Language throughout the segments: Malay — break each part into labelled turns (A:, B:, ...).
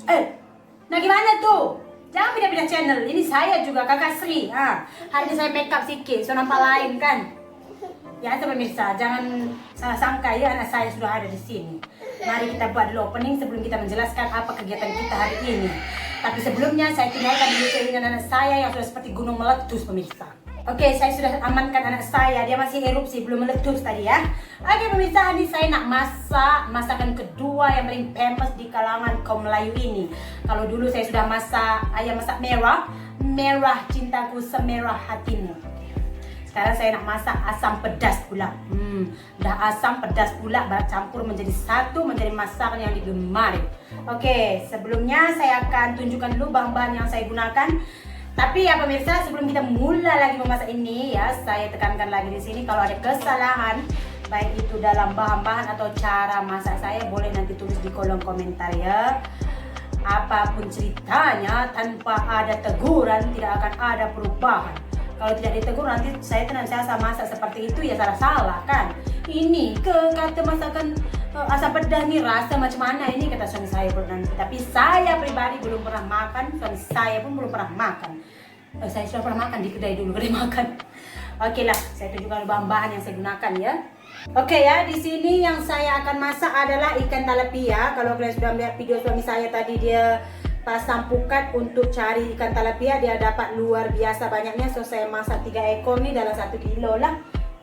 A: Nah gimana tuh? Jangan beda-beda channel. Ini saya juga Kakak Sri. Hari ini saya make up sedikit, so nampak lain kan? Ya pemirsa, jangan salah sangka ya, anak saya sudah ada di sini. Mari kita buat dulu opening sebelum kita menjelaskan apa kegiatan kita hari ini. Tapi sebelumnya saya tinggalkan dulu keinginan anak saya yang sudah seperti gunung meletus pemirsa. Oke, saya sudah amankan anak saya, dia masih erupsi, belum meletus tadi ya. Oke pemirsa, hari ini saya nak masak masakan kedua yang paling famous di kalangan kaum Melayu ini. Kalau dulu saya sudah masak ayam masak merah, merah cintaku semerah hatimu. Sekarang saya nak masak asam pedas pula. Dah asam pedas pula campur menjadi satu, menjadi masakan yang digemari. Oke, sebelumnya saya akan tunjukkan dulu bahan-bahan yang saya gunakan. Tapi ya pemirsa, sebelum kita mulai lagi memasak ini ya, saya tekankan lagi di sini kalau ada kesalahan baik itu dalam bahan-bahan atau cara masak saya, boleh nanti tulis di kolom komentar ya. Apapun ceritanya, tanpa ada teguran tidak akan ada perubahan. Kalau tidak ditegur nanti saya senantiasa masak seperti itu ya salah kan. Ini kata masakan asam pedas nih rasa macam mana ini kata suami saya nanti. Tapi saya pribadi belum pernah makan, suami saya pun belum pernah makan. Saya sudah pernah makan di kedai dulu, kedai makan. Oke lah, saya tunjukkan bahan-bahan yang saya gunakan ya. Oke ya, di sini yang saya akan masak adalah ikan talapia. Kalau kalian sudah melihat video suami saya tadi, dia pasang pukat untuk cari ikan talapia, dia dapat luar biasa banyaknya. So saya masak 3 ekor nih dalam 1 kilo lah.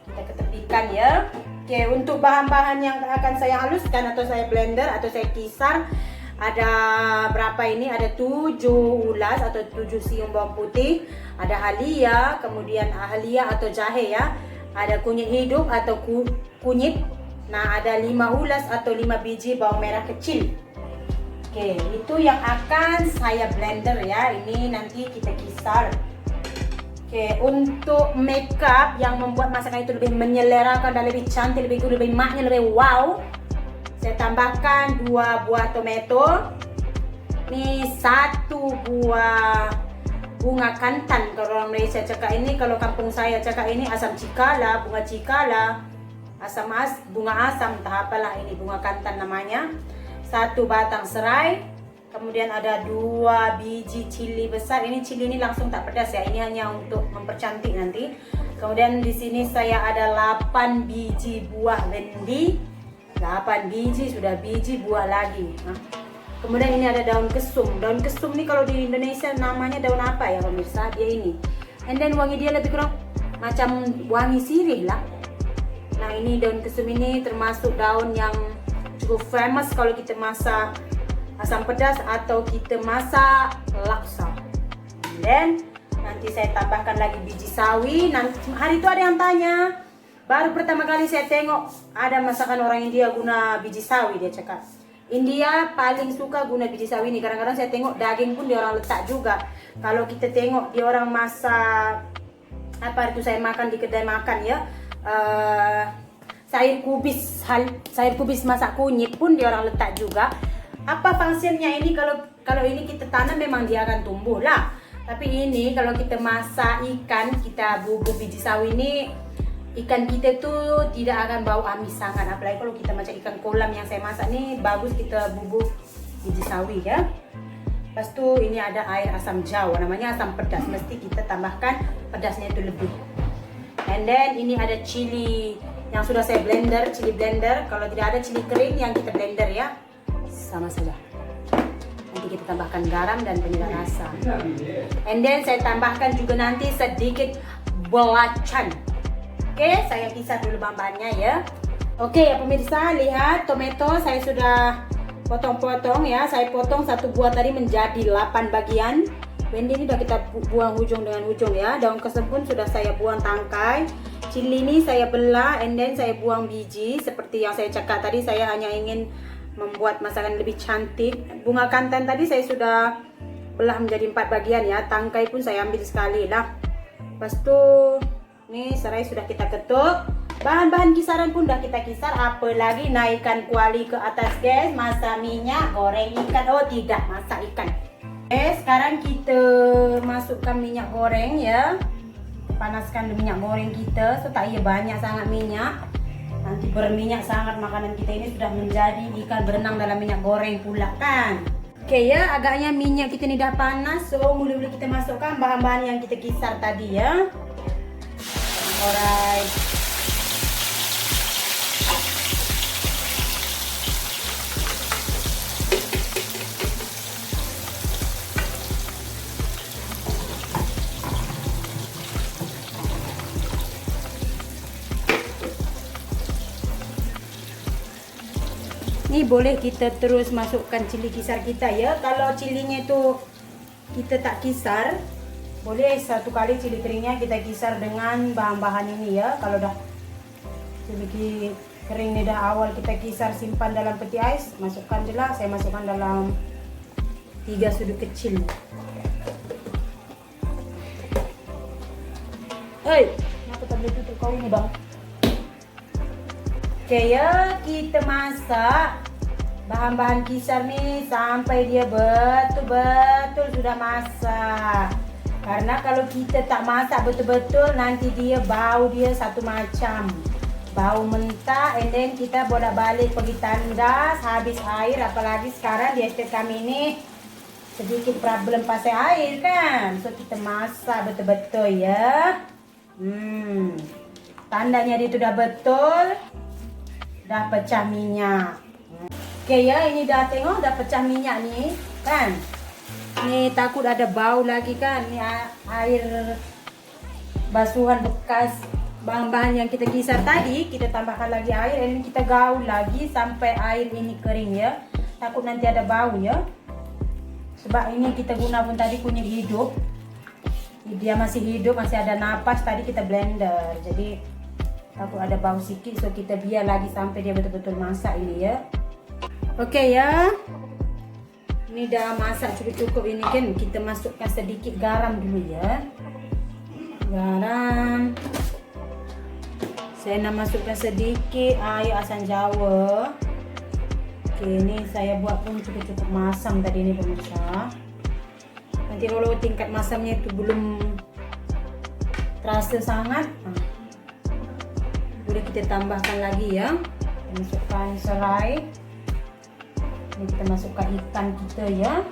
A: Kita ketepikan ya. Oke, untuk bahan-bahan yang akan saya haluskan atau saya blender atau saya kisar, ada berapa ini? Ada 7 ulas atau 7 siung bawang putih, ada halia, kemudian halia atau jahe ya, ada kunyit hidup atau kunyit. Nah, ada 5 ulas atau 5 biji bawang merah kecil. Oke, itu yang akan saya blender ya. Ini nanti kita kisar. Oke, untuk makeup yang membuat masakan itu lebih menyelerakan dan lebih cantik, lebih maknya, lebih wow, saya tambahkan 2 buah tomato. Ini 1 buah bunga kantan. Kalau orang Malaysia cakap ini, kalau kampung saya cakap ini asam cikala, bunga cikala, bunga asam, entah apalah ini, bunga kantan namanya. 1 batang serai, kemudian ada 2 biji cili besar. Ini cili ini langsung tak pedas ya, ini hanya untuk mempercantik nanti. Kemudian di sini saya ada 8 biji buah bendi, 8 biji sudah biji buah lagi. Kemudian ini ada daun kesum. Daun kesum ini kalau di Indonesia namanya daun apa ya pemirsa? Dia ini. And then wangi dia lebih kurang macam wangi sirih lah. Nah ini daun kesum ini termasuk daun yang cukup famous kalau kita masak asam pedas atau kita masak laksa. Dan nanti saya tambahkan lagi biji sawi. Nanti hari itu ada yang tanya, baru pertama kali saya tengok ada masakan orang India guna biji sawi, dia cakap India paling suka guna biji sawi ini. Kadang-kadang saya tengok daging pun dia orang letak juga. Kalau kita tengok dia orang masak apa itu saya makan di kedai makan ya, sayur kubis masak kunyit pun dia orang letak juga. Apa fungsinya ini? Kalau ini kita tanam memang dia akan tumbuh lah. Tapi ini kalau kita masak ikan, kita bubuk biji sawi ini, ikan kita tuh tidak akan bau amis sangat. Apalagi kalau kita macam ikan kolam yang saya masak nih, bagus kita bubuk biji sawi ya. Lepas tu ini ada air asam jawa, namanya asam pedas. Mesti kita tambahkan pedasnya itu lebih. And then ini ada cili yang sudah saya blender, cili blender. Kalau tidak ada cili kering yang kita blender ya, sama saja. Nanti kita tambahkan garam dan penyedap rasa. And then saya tambahkan juga nanti sedikit belacan. Oke, saya kisar dulu bahan-bahannya ya. Oke ya pemirsa, lihat tomato saya sudah potong-potong ya. Saya potong 1 buah tadi menjadi 8 bagian. Bendi ini sudah kita buang ujung dengan ujung ya. Daun kesem pun sudah saya buang tangkai. Cili ini saya belah and then saya buang biji. Seperti yang saya cakap tadi, saya hanya ingin membuat masakan lebih cantik. Bunga kantan tadi saya sudah belah menjadi 4 bagian ya. Tangkai pun saya ambil sekali lah. Lepas tu nih serai sudah kita ketuk. Bahan-bahan kisaran pun sudah kita kisar. Apalagi naikkan kuali ke atas gas, masak minyak, goreng ikan. Oh tidak, masak ikan. Oke, sekarang kita masukkan minyak goreng ya. Panaskan minyak goreng kita. So tak iya banyak sangat minyak. Nanti berminyak sangat makanan kita ini, sudah menjadi ikan berenang dalam minyak goreng pula kan. Oke ya, agaknya minyak kita ni dah panas. So mula-mula kita masukkan bahan-bahan yang kita kisar tadi ya. Alright. Ni boleh kita terus masukkan cili kisar kita ya. Kalau cilinya tu kita tak kisar, boleh satu kali cili keringnya kita kisar dengan bahan-bahan ini ya. Kalau dah cili kering ni dah awal kita kisar, simpan dalam peti ais, masukkan je lah. Saya masukkan dalam 3 sudut kecil. Hei, kenapa tak boleh tutup kau ini bang? Oke ya, kita masak bahan-bahan kisar nih sampai dia betul-betul sudah masak. Karena kalau kita tak masak betul-betul, nanti dia bau dia satu macam, bau mentah. And then kita bolak-balik pergi tandas, habis air. Apalagi sekarang di estate kami ini sedikit problem pasal air kan. So kita masak betul-betul ya. Tandanya dia sudah betul, dah pecah minyak. Oke ya, ini dah tengok dah pecah minyak nih kan. Nih takut ada bau lagi kan. Ini air basuhan bekas bahan-bahan yang kita kisar tadi, kita tambahkan lagi air. Ini kita gaul lagi sampai air ini kering ya. Takut nanti ada bau ya. Sebab ini kita guna pun tadi kunyit hidup. Dia masih hidup, masih ada napas. Tadi kita blender, jadi takut ada bau sikit. So kita biar lagi sampai dia betul-betul masak ini ya. Oke ya, ini dah masak cukup-cukup ini kan. Kita masukkan sedikit garam dulu ya. Garam. Saya nak masukkan sedikit air asam jawa. Oke, ini saya buat pun cukup-cukup masam tadi ini pemirsa. Nanti kalau tingkat masamnya itu belum terasa sangat, boleh kita tambahkan lagi ya. Masukkan serai. Ini kita masukkan ikan kita ya.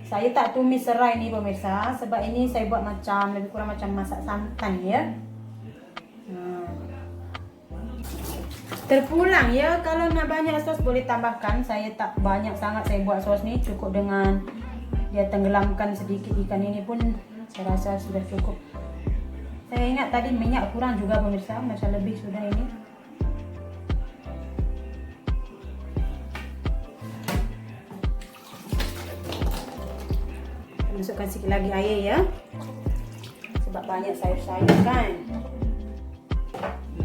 A: Saya tak tumis serai ni pemirsa, sebab ini saya buat macam lebih kurang macam masak santan ya. Terpulang ya, kalau nak banyak sos boleh tambahkan. Saya tak banyak sangat saya buat sos ni, cukup dengan dia tenggelamkan sedikit ikan ini pun saya rasa sudah cukup. Saya ingat tadi minyak kurang juga pemirsa, macam lebih sudah ini. Masukkan sikit lagi air ya, sebab banyak sayur-sayur kan.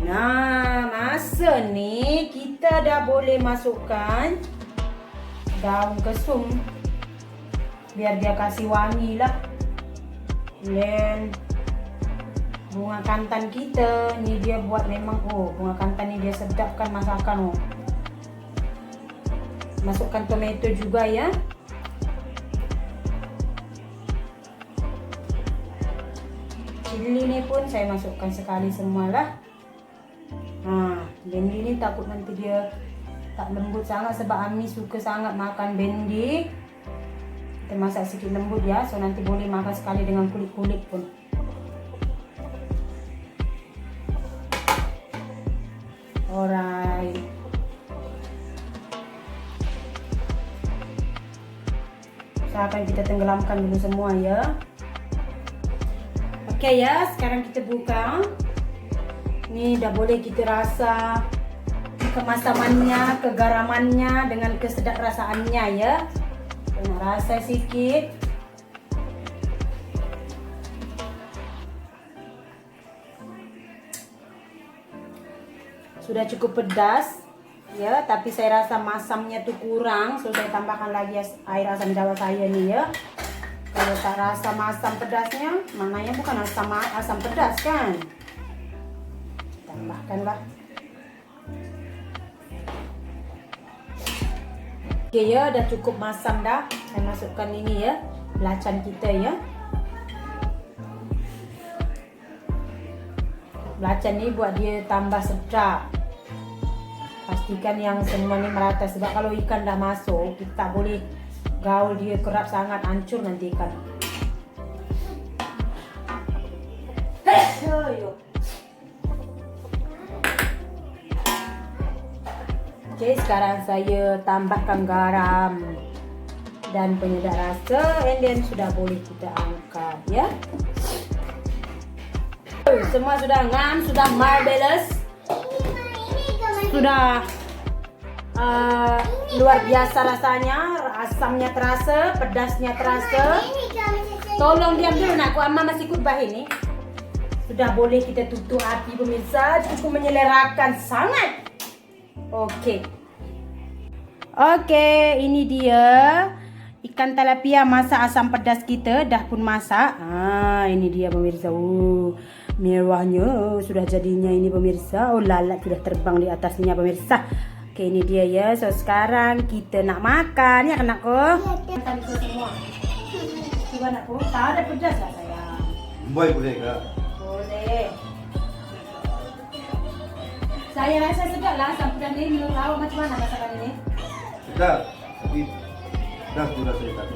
A: Nah, masa ni kita dah boleh masukkan daun kesum biar dia kasih wangi lah. Dan bunga kantan kita ni dia buat memang, bunga kantan ni dia sedapkan masakan. Masukkan tomato juga ya. Cili ni pun saya masukkan sekali semualah. Bendi ni takut nanti dia tak lembut sangat, sebab Ami suka sangat makan bendi. Kita masak sikit lembut ya, so nanti boleh makan sekali dengan kulit-kulit pun. Alright. Usahakan kita tenggelamkan dulu semua ya. Oke ya, sekarang kita buka. Ini dah boleh kita rasa kemasamannya, kegaramannya dengan kesedap rasaannya ya. Kena rasa sikit. Sudah cukup pedas ya, tapi saya rasa masamnya tuh kurang, so saya tambahkan lagi air asam jawa saya nih ya. Kalau tak rasa masam pedasnya, maknanya bukan asam pedas kan. Tambahkanlah. Oke ya, dah cukup masam dah. Saya masukkan ini ya, belacan kita ya. Belacan ni buat dia tambah sedap. Pasti Ikan yang semuanya merata, sebab kalau ikan dah masuk kita tak boleh gaul dia kerap sangat, hancur nanti ikan. Oke, sekarang saya tambahkan garam dan penyedap rasa, and then sudah boleh kita angkat ya. Semua sudah ngam, sudah marvelous, sudah luar biasa rasanya, asamnya terasa, pedasnya terasa. Tolong diam dulu nak, Amma masih khutbah ini. Sudah boleh kita tutup api pemirsa, cukup menyelerakan sangat. Oke, ini dia ikan tilapia masak asam pedas kita, dah pun masak. Ini dia pemirsa. Mewahnya sudah jadinya ini pemirsa. Lalat sudah terbang di atasnya pemirsa. Oke, ini dia ya. So sekarang kita nak makan ya anakku. Makan itu semua. Coba anakku, tak ada pedas lah sayang.
B: Boleh ke?
A: Boleh. Saya rasa sedap lah asam pedas ni. Menurut awak macam mana masakan ini?
B: Sedap, tapi dah sudah saya kata.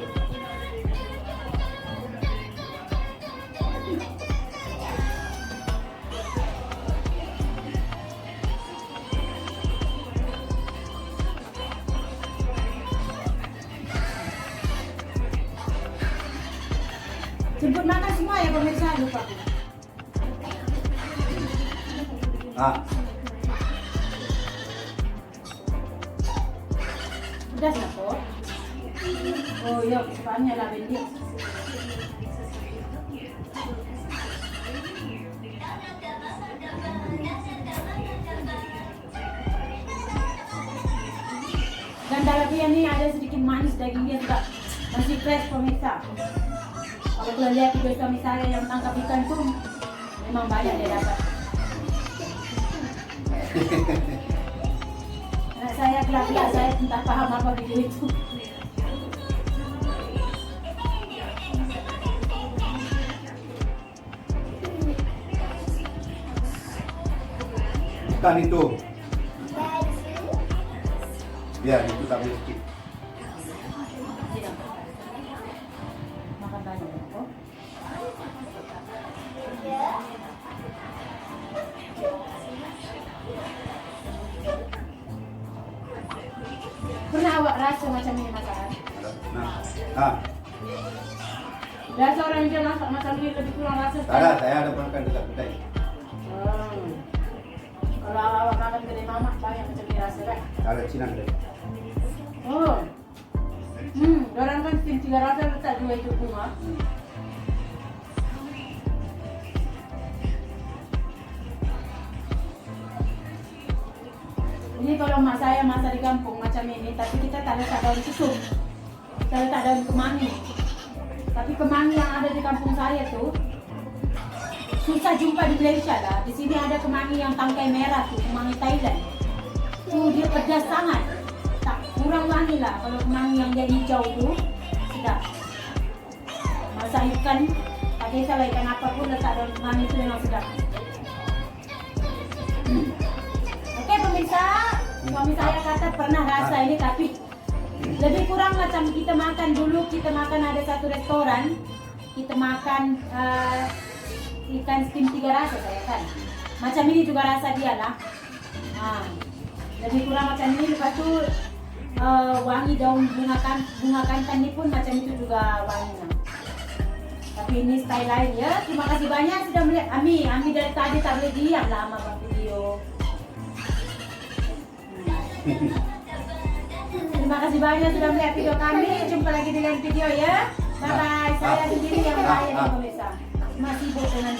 A: Jemput makan semua ya pemirsa, lupa. Pedas lah kok. Oh iya, kesukaannya lah Bendi. Dan tilapia ni ada sedikit manis, dagingnya juga masih fresh pemirsa. Kalau kalian lihat video suami saya yang tangkap ikan tuh memang banyak dia dapat. Nah, saya gelap-gelap, saya entah paham apa video itu.
B: Ikan itu. Biar itu tak boleh sikit.
A: Makan banyak kok. Pernah awak rasa macam ini masakan? Rasa orang India masak macam ini lebih kurang rasa.
B: Saya ada makan dekat kedai.
A: Kalau awak makan kedai mama banyak macam ini rasa kan?
B: Ada Cina kedai.
A: Orang kan tim 3 rasa letak 2 itu bunga. Ini kalau mak saya masak di kampung macam ini, tapi kita tak letak daun susuk, kita letak daun kemangi. Tapi kemangi yang ada di kampung saya tuh susah jumpa di Malaysia lah. Di sini ada kemangi yang tangkai merah tuh, kemangi Thailand. Tuh dia pedas sangat, tak kurang wangi lah. Kalau kemangi yang dia hijau tuh sedap. Masak ikan, tak kisah lah ikan apa pun letak daun kemangi itu memang sedap. Oke pemirsa, suami saya kata pernah rasa ini tapi lebih kurang macam kita makan dulu. Kita makan ada satu restoran, kita makan ikan steam 3 rasa saya kan. Macam ini juga rasa dia lah. Lebih kurang macam ini. Lepas tu wangi daun bunga kantan ni pun macam itu juga wanginya. Tapi ini style lain ya. Terima kasih banyak sudah melihat. Ami dari tadi tak boleh diam lah sama bang video. Terima kasih banyak sudah melihat video kami. Jumpa lagi di lain video ya. Bye bye. Saya sendiri yang melayani pemirsa. Masih sibuk dengan